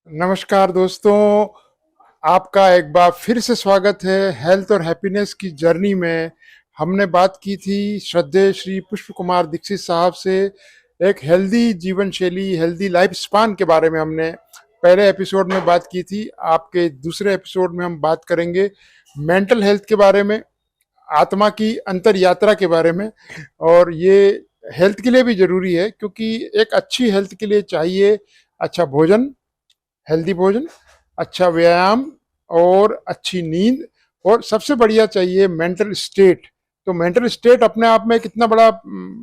नमस्कार दोस्तों, आपका एक बार फिर से स्वागत है हेल्थ और हैप्पीनेस की जर्नी में। हमने बात की थी श्रद्धेय श्री पुष्प कुमार दीक्षित साहब से एक हेल्दी जीवन शैली, हेल्दी लाइफ स्पान के बारे में हमने पहले एपिसोड में बात की थी। आपके दूसरे एपिसोड में हम बात करेंगे मेंटल हेल्थ के बारे में, आत्मा की अंतर यात्रा के बारे में। और ये हेल्थ के लिए भी जरूरी है क्योंकि एक अच्छी हेल्थ के लिए चाहिए अच्छा भोजन, हेल्दी भोजन, अच्छा व्यायाम और अच्छी नींद, और सबसे बढ़िया चाहिए मेंटल स्टेट। तो मेंटल स्टेट अपने आप में कितना बड़ा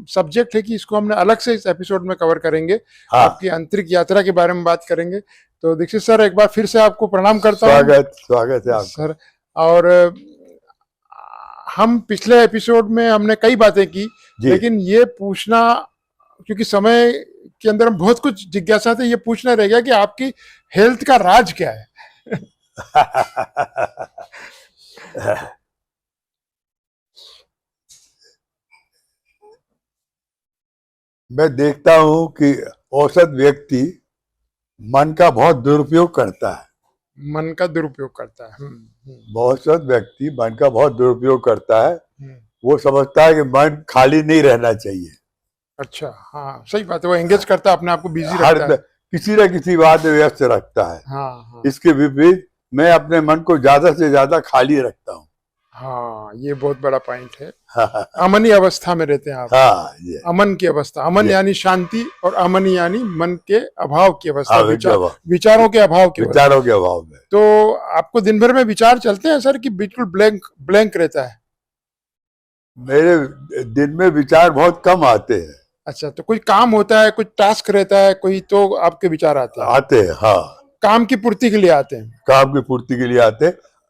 सब्जेक्ट है कि इसको हमने अलग से इस एपिसोड में कवर करेंगे। हाँ, आपकी आंतरिक यात्रा के बारे में बात करेंगे। तो दीक्षित सर, एक बार फिर से आपको प्रणाम करता हूँ स्वागत है आपका। सर। और हम पिछले एपिसोड में हमने कई बातें की, जी। लेकिन ये पूछना, क्योंकि समय के अंदर हम बहुत कुछ जिज्ञासा थे, ये पूछना रह गया कि आपकी हेल्थ का राज क्या है। मैं देखता हूं कि औसत व्यक्ति मन का बहुत दुरुपयोग करता है। मन का दुरुपयोग करता है। औसत व्यक्ति मन का बहुत दुरुपयोग करता है। हम्म। वो समझता है कि मन खाली नहीं रहना चाहिए। अच्छा, हाँ सही बात है, वो एंगेज करता है, अपने आप को बिजी हर रखता है। किसी न किसी बात में व्यस्त रखता है। हाँ हाँ इसके विपरीत मैं अपने मन को ज्यादा से ज्यादा खाली रखता हूँ। हाँ, ये बहुत बड़ा पॉइंट है। हाँ अमनी अवस्था में रहते हैं आप। ये अमन की अवस्था, अमन ये यानी शांति, और अमन यानी मन के अभाव की अवस्था, हाँ, विचारों के अभाव की अवस्था। विचारों के अभाव में। तो आपको दिन भर में विचार चलते हैं सर कि बिल्कुल ब्लैंक ब्लैंक रहता है? मेरे दिन में विचार बहुत कम आते हैं। अच्छा, तो कोई काम होता है, कुछ टास्क रहता है कोई, तो आपके विचार आते हैं? आते हैं, हाँ। काम की पूर्ति के लिए आते हैं? काम की पूर्ति के लिए आते,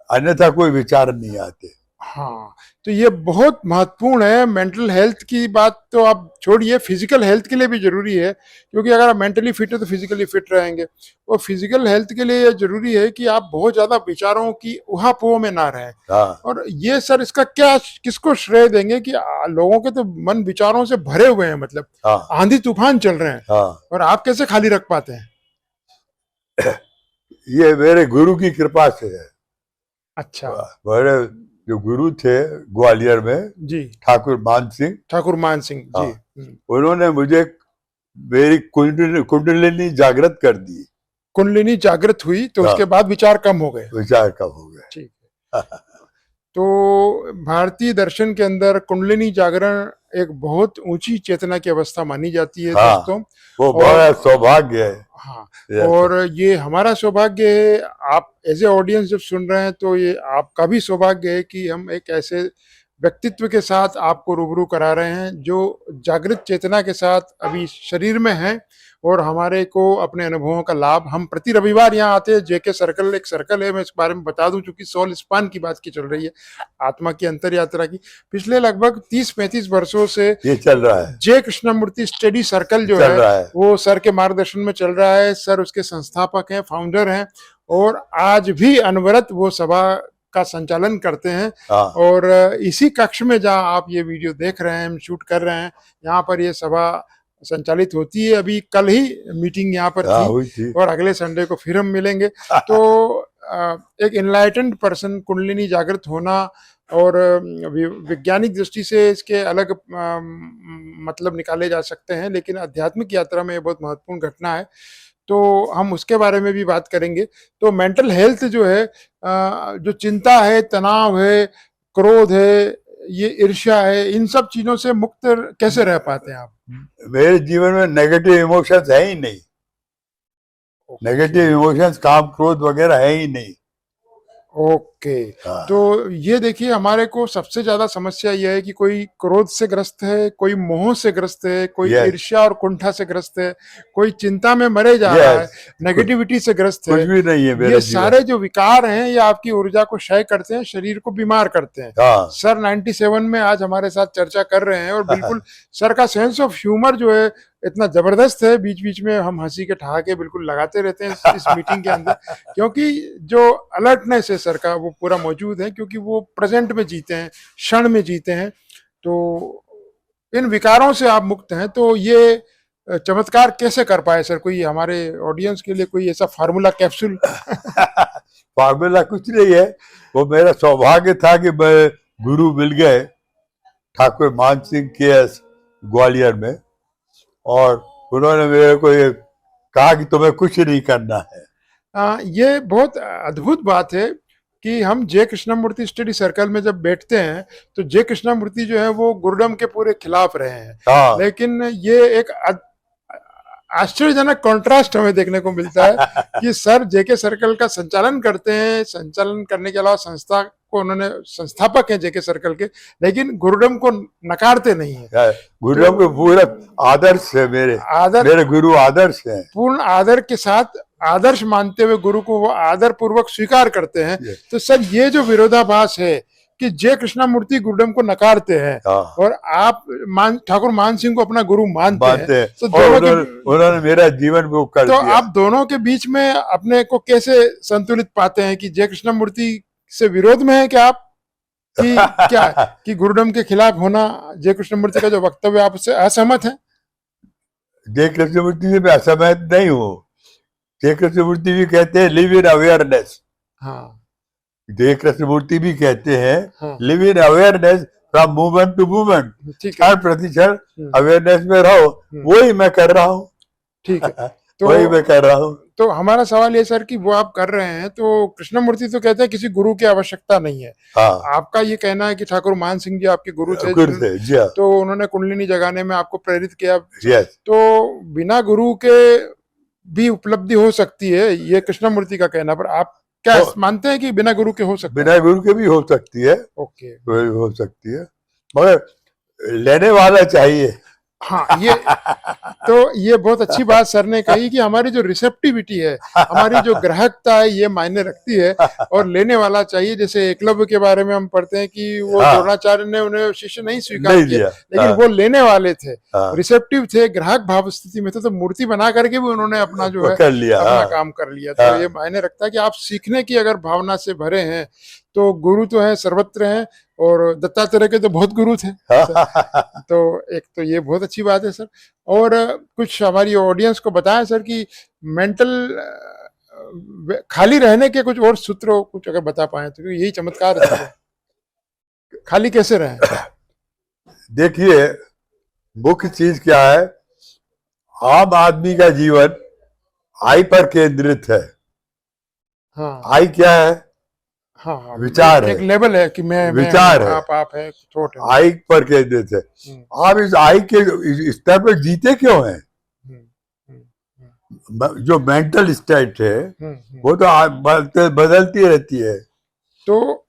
अन्यथा कोई विचार नहीं आते। हाँ, तो ये बहुत महत्वपूर्ण है। मेंटल हेल्थ की बात तो आप छोड़िए, फिजिकल हेल्थ के लिए भी जरूरी है, क्योंकि अगर आप मेंटली फिट है तो फिजिकली फिट रहेंगे। और फिजिकल हेल्थ के लिए ये जरूरी है कि आप बहुत ज्यादा विचारों की उहापोह में ना रहें। हाँ और ये सर, इसका क्या, किसको श्रेय देंगे कि लोगों के तो मन विचारों से भरे हुए हैं, मतलब हाँ आंधी तूफान चल रहे हैं, हाँ, और आप कैसे खाली रख पाते हैं? ये मेरे गुरु की कृपा से है। अच्छा। मेरे जो गुरु थे ग्वालियर में, जी। ठाकुर मान सिंह, ठाकुर मान सिंह जी। हाँ, उन्होंने मुझे मेरी कुंडलिनी जागृत कर दी। कुंडलिनी जागृत हुई तो हाँ, उसके बाद विचार कम हो गए। विचार कम हो गए। ठीक है। तो भारतीय दर्शन के अंदर कुंडलिनी जागरण एक बहुत ऊंची चेतना की अवस्था मानी जाती है हाँ, दोस्तों। वो और बड़ा सौभाग्य है। हाँ, और ये हमारा सौभाग्य है। आप एज ए ऑडियंस जब सुन रहे हैं तो ये आपका भी सौभाग्य है कि हम एक ऐसे व्यक्तित्व के साथ आपको रूबरू करा रहे हैं जो जागृत चेतना के साथ अभी शरीर में है, और हमारे को अपने अनुभवों का लाभ। हम प्रति रविवार यहाँ आते हैं। जेके सर्कल एक सर्कल है, मैं इस बारे में बता दूं, चूंकि सोल स्पान की बात की चल रही है, आत्मा की अंतर यात्रा की। पिछले लगभग 30-35 वर्षों से ये चल रहा है, जय कृष्णमूर्ति स्टडी सर्कल जो चल है रहा है। वो सर के मार्गदर्शन में चल रहा है। सर उसके संस्थापक हैं, फाउंडर हैं, और आज भी अनवरत वो सभा का संचालन करते हैं। हाँ और इसी कक्ष में जहाँ आप ये वीडियो देख रहे हैं, हम शूट कर रहे हैं, यहाँ पर ये सभा संचालित होती है। अभी कल ही मीटिंग यहाँ पर हाँ, थी, हुई थी। और अगले संडे को फिर हम मिलेंगे। तो एक इनलाइटेंड पर्सन, कुंडलिनी जागृत होना, और वैज्ञानिक दृष्टि से इसके अलग मतलब निकाले जा सकते हैं, लेकिन आध्यात्मिक यात्रा में ये बहुत महत्वपूर्ण घटना है। तो हम उसके बारे में भी बात करेंगे। तो मेंटल हेल्थ जो है, जो चिंता है, तनाव है, क्रोध है, ये ईर्ष्या है, इन सब चीजों से मुक्त कैसे रह पाते हैं आप? मेरे जीवन में नेगेटिव इमोशंस है ही नहीं। नेगेटिव इमोशंस, काम क्रोध वगैरह है ही नहीं। ओके। हाँ, तो ये देखिए, हमारे को सबसे ज्यादा समस्या यह है कि कोई क्रोध से ग्रस्त है, कोई मोह से ग्रस्त है, कोई यस ईर्ष्या और कुंठा से ग्रस्त है, कोई चिंता में मरे जा रहा है, यस, नेगेटिविटी से ग्रस्त कुछ है। भी नहीं है ये मेरे जीवन। सारे जो विकार हैं, ये आपकी ऊर्जा को क्षय करते हैं, शरीर को बीमार करते हैं। हाँ सर 97 में आज हमारे साथ चर्चा कर रहे हैं, और बिल्कुल सर का सेंस ऑफ ह्यूमर जो है इतना जबरदस्त है। बीच बीच में हम हंसी के ठहाके बिल्कुल लगाते रहते हैं इस मीटिंग के अंदर, क्योंकि जो अलर्टनेस है सर का वो पूरा मौजूद है, क्योंकि वो प्रेजेंट में जीते हैं, क्षण में जीते हैं। तो इन विकारों से आप मुक्त हैं। तो ये चमत्कार कैसे कर पाए सर? कोई हमारे ऑडियंस के लिए कोई ऐसा फार्मूला कैप्सूल? फार्मूला कुछ नहीं है, वो मेरा सौभाग्य था कि मैं गुरु मिल गए ठाकुर मान सिंह के.एस. ग्वालियर में, और उन्होंने मेरे को ये कहा कि तुम्हें कुछ नहीं करना है। ये बहुत अद्भुत बात है कि हम जय कृष्णमूर्ति स्टडी सर्कल में जब बैठते हैं तो जय कृष्णमूर्ति जो है वो गुरुडम के पूरे खिलाफ रहे हैं, हाँ, लेकिन ये एक आश्चर्यजनक कंट्रास्ट हमें देखने को मिलता है कि सर जेके सर्कल का संचालन करते हैं, संचालन करने के अलावा संस्था को उन्होंने, संस्थापक हैं जेके सर्कल के, लेकिन गुरुडम को नकारते नहीं है। गुरुडम के पूरा आदर्श है, मेरे गुरु आदर्श है, पूर्ण आदर के साथ, आदर्श मानते हुए गुरु को वो आदर पूर्वक स्वीकार करते हैं। तो सर ये जो विरोधाभास है कि जय कृष्णमूर्ति गुरुडम को नकारते हैं और आप ठाकुर मान सिंह को अपना गुरु मानते हैं, तो उन्होंने मेरा जीवन वो कर तो दिया। आप दोनों के बीच में अपने को कैसे संतुलित पाते हैं कि जय कृष्णमूर्ति से विरोध में है कि आप कि क्या कि गुरुडम के खिलाफ होना, जय कृष्णमूर्ति का जो वक्तव्य आप उससे असहमत है? जय कृष्णमूर्ति से मैं असहमत नहीं हूँ। जय कृष्णमूर्ति भी कहते हैं लिव इन अवेयरनेस। हाँ, जय कृष्णमूर्ति भी कहते हैं हाँ, live in awareness from movement to movement. ठीक है, हर प्रतिशत अवेयरनेस में रहो, वही मैं कर रहा हूँ। ठीक है। तो वही मैं कर रहा हूँ। तो हमारा सवाल ये सर कि वो आप कर रहे हैं, तो कृष्णमूर्ति तो कहते हैं किसी गुरु की आवश्यकता नहीं है। हाँ, आपका ये कहना है कि ठाकुर मान सिंह जी आपके गुरु थे, जी हाँ, तो उन्होंने कुंडलिनी जगाने में आपको प्रेरित किया। यस। तो बिना गुरु के भी उपलब्धि हो सकती है, ये कृष्णमूर्ति का कहना, पर आप क्या मानते हैं कि बिना गुरु के हो सकती है? बिना गुरु के भी हो सकती है। ओके, हो सकती है, मगर लेने वाला चाहिए। हाँ, ये बहुत अच्छी बात सर ने कही कि हमारी जो रिसेप्टिविटी है, हमारी जो ग्राहकता है, ये मायने रखती है, और लेने वाला चाहिए। जैसे एकलव्य के बारे में हम पढ़ते हैं कि वो द्रोणाचार्य ने उन्हें शिष्य नहीं स्वीकार किया, लेकिन वो लेने वाले थे, रिसेप्टिव थे, ग्राहक भाव स्थिति में थे, तो मूर्ति बना करके भी उन्होंने अपना जो है कर लिया, अपना काम कर लिया। तो ये मायने रखता है कि आप सीखने की अगर भावना से भरे हैं तो गुरु तो है, सर्वत्र हैं, और दत्तात्रेय के तो बहुत गुरु थे। तो एक तो ये बहुत अच्छी बात है सर। और कुछ हमारी ऑडियंस को बताएं सर कि मेंटल खाली रहने के कुछ और सूत्र कुछ अगर बता पाए तो, यही चमत्कार है। खाली कैसे रहें? देखिए, मुख्य चीज क्या है, आम आदमी का जीवन आई पर केंद्रित है। हाँ, आई क्या है? हाँ, विचार है, एक लेवल है कि मैं विचार है, आप है, थॉट है। आई पर केंद्रित है। आप इस आई के स्तर पर जीते क्यों हैं? जो मेंटल स्टेट है वो तो बदलती रहती है। तो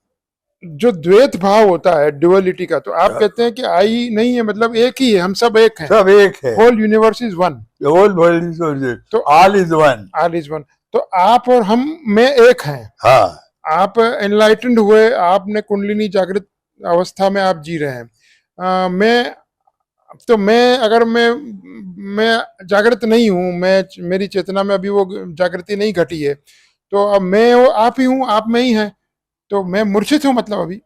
जो द्वैत भाव होता है, ड्युअलिटी का, तो आप कहते हैं कि आई नहीं है, मतलब एक ही है, हम सब एक हैं, सब एक है, whole universe is one, whole world is one, तो all is one, all is one. तो आप और हम में एक हैं। हाँ, आप एनलाइटेंड हुए, आपने कुंडलिनी जागृत अवस्था में आप जी रहे हैं। मैं अगर मैं जागृत नहीं हूँ, मेरी चेतना में अभी वो जागृति नहीं घटी है, तो अब मैं आप ही हूँ, आप में ही हैं, तो मैं मूर्छित हूँ, मतलब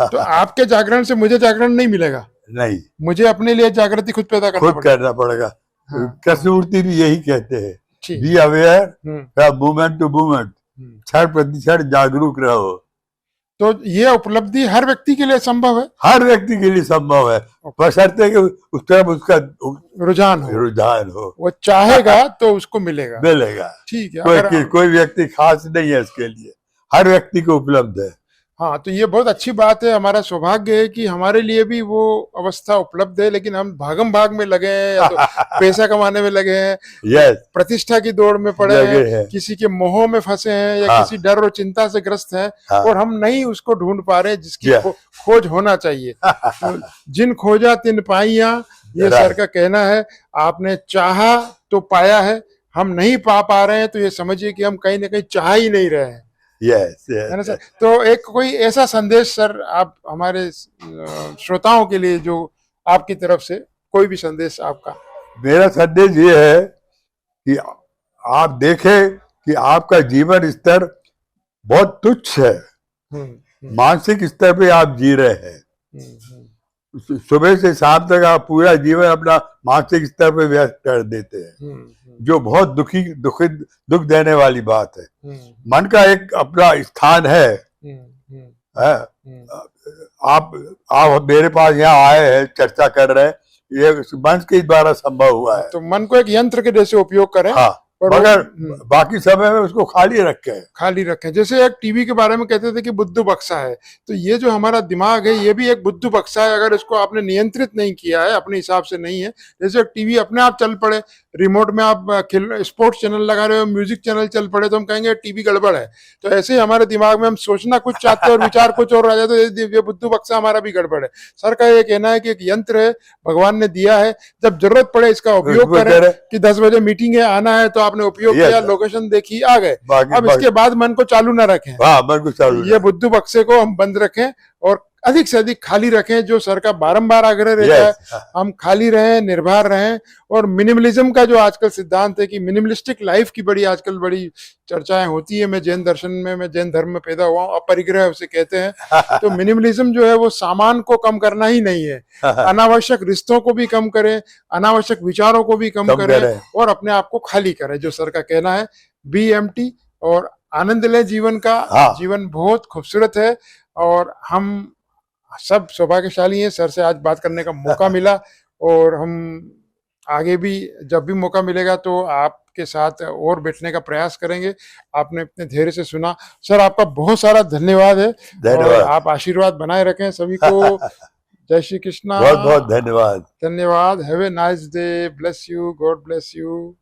तो आपके जागरण से मुझे जागरण नहीं मिलेगा, नहीं, मुझे अपने लिए जागृति खुद पैदा करना पड़ेगा। कृष्णमूर्ति भी यही कहते हैं, be aware movement to movement, क्षण प्रतिक्षण जागरूक रहो। तो ये उपलब्धि हर व्यक्ति के लिए संभव है, हर व्यक्ति के लिए संभव है, बशर्ते कि उस तरफ उसका रुझान हो, वो चाहेगा तो उसको मिलेगा। ठीक है, कोई व्यक्ति खास नहीं है इसके लिए, हर व्यक्ति को उपलब्ध है। हाँ, तो ये बहुत अच्छी बात है, हमारा सौभाग्य है कि हमारे लिए भी वो अवस्था उपलब्ध है, लेकिन हम भागम भाग में लगे हैं, या तो पैसा कमाने में लगे हैं, प्रतिष्ठा की दौड़ में पड़े हैं, किसी के मोह में फंसे हैं, या किसी डर और चिंता से ग्रस्त हैं, और हम नहीं उसको ढूंढ पा रहे जिसकी खोज होना चाहिए। तो जिन खोजा तिन पाइया, ये सर का कहना है। आपने चाहा तो पाया है, हम नहीं पा रहे हैं, तो ये समझिए कि हम कहीं ना कहीं चाह ही नहीं रहे हैं। है ना सर? तो एक कोई ऐसा संदेश सर आप हमारे श्रोताओं के लिए, जो आपकी तरफ से कोई भी संदेश आपका? मेरा संदेश ये है कि आप देखें कि आपका जीवन स्तर बहुत तुच्छ है, मानसिक स्तर पे आप जी रहे हैं, सुबह से शाम तक आप पूरा जीवन अपना मानसिक स्तर पर व्यस्त कर देते हैं, जो बहुत दुख देने वाली बात है। मन का एक अपना स्थान है। आप मेरे पास यहाँ आए हैं, चर्चा कर रहे हैं, ये मंच के द्वारा संभव हुआ है। तो मन को एक यंत्र के जैसे उपयोग करें। हाँ, मगर बाकी समय में उसको खाली रखें। जैसे एक टीवी के बारे में कहते थे कि बुद्धू बक्सा है, तो ये जो हमारा दिमाग है ये भी एक बुद्धू बक्सा है। अगर इसको आपने नियंत्रित नहीं किया है, अपने हिसाब से नहीं है, जैसे एक टीवी अपने आप चल पड़े, रिमोट में आप स्पोर्ट्स चैनल लगा रहे हो, म्यूजिक चैनल चल पड़े, तो हम कहेंगे टीवी गड़बड़ है। तो ऐसे ही हमारे दिमाग में हम सोचना कुछ चाहते हैं और विचार कुछ और आ जाए, तो ये बुद्धू बक्सा हमारा भी गड़बड़ है। सर का ये कहना है कि एक यंत्र है, भगवान ने दिया है, जब जरूरत पड़े इसका उपयोग करें। कि 10 बजे मीटिंग है, आना है, तो आपने उपयोग किया, लोकेशन देखी, आ गए। अब इसके बाद मन को चालू ना रखें। मन को चालू, ये बुद्धू बक्से को हम बंद रखें और अधिक से अधिक खाली रखें, जो सर का बारंबार आग्रह रहता है। हम खाली रहें, निर्भर रहें। और मिनिमलिज्म का जो आजकल सिद्धांत है कि मिनिमलिस्टिक लाइफ की आजकल बड़ी चर्चाएं होती है। मैं जैन धर्म में पैदा हुआ हूँ, अपरिग्रह उसे कहते हैं। तो मिनिमलिज्म जो है वो सामान को कम करना ही नहीं है, अनावश्यक रिश्तों को भी कम करें, अनावश्यक विचारों को भी कम करें और अपने आप को खाली करें। जो सर का कहना है, बी एम्प्टी और आनंद लें जीवन का। जीवन बहुत खूबसूरत है और हम सब सौभाग्यशाली हैं, सर से आज बात करने का मौका मिला। और हम आगे भी जब भी मौका मिलेगा तो आपके साथ और बैठने का प्रयास करेंगे। आपने इतने धैर्य से सुना, सर आपका बहुत सारा धन्यवाद है। और आप आशीर्वाद बनाए रखें सभी को। जय श्री कृष्णा। बहुत बहुत धन्यवाद। Have a nice day, bless you, God bless you.